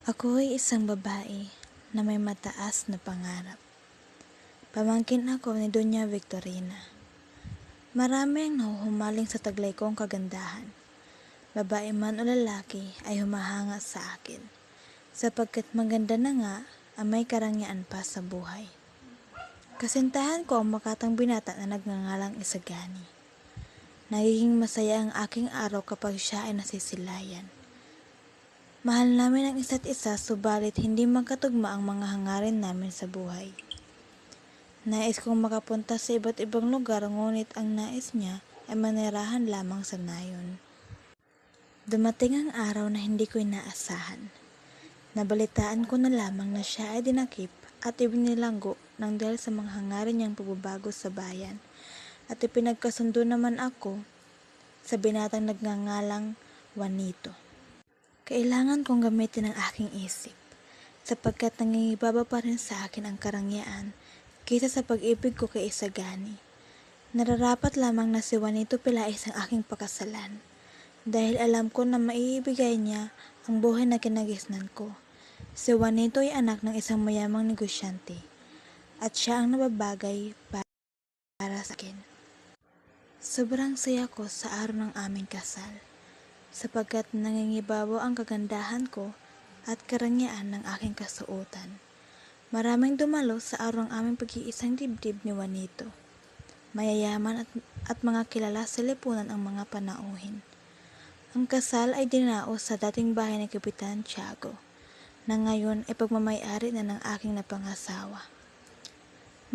Ako ay isang babae na may mataas na pangarap. Pamangkin ako ni Doña Victorina. Marami ang nahuhumaling sa taglay kong kagandahan. Babae man o lalaki ay humahanga sa akin, sapagkat maganda na nga ang may karangyaan pa sa buhay. Kasintahan ko ang makatang binata na nagngangalang Isagani. Nagiging masaya ang aking araw kapag siya ay nasisilayan. Mahal namin ang isa't isa, subalit hindi magkatugma ang mga hangarin namin sa buhay. Nais kong makapunta sa iba't ibang lugar, ngunit ang nais niya ay manirahan lamang sa nayon. Dumating ang araw na hindi ko inaasahan. Nabalitaan ko na lamang na siya ay dinakip at ibinilanggo ng dahil sa mga hangarin niyang pagbabago sa bayan, at ipinagkasundo naman ako sa binatang nagngangalang Juanito. Kailangan kong gamitin ang aking isip, sapagkat nangingibaba pa rin sa akin ang karangyaan kaysa sa pag-ibig ko kay Isagani. Nararapat lamang na si Juanito Pilais ang aking pakasalan, dahil alam ko na maiibigay niya ang buhay na kinagisnan ko. Si Juanito ay anak ng isang mayamang negosyante, at siya ang nababagay para sa akin. Sobrang saya ko sa araw ng aming kasal, sapagkat nangingibabaw ang kagandahan ko at karangyaan ng aking kasuotan. Maraming dumalo sa araw ng aming pag-iisang dibdib ni Juanito. Mayayaman at mga kilala sa lipunan ang mga panauhin. Ang kasal ay dinaos sa dating bahay ni Kapitan Tiago, na ngayon ay pagmamay-ari na ng aking napangasawa.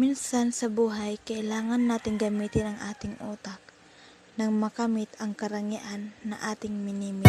Minsan sa buhay, kailangan nating gamitin ang ating utak nang makamit ang karangyaan na ating minimit.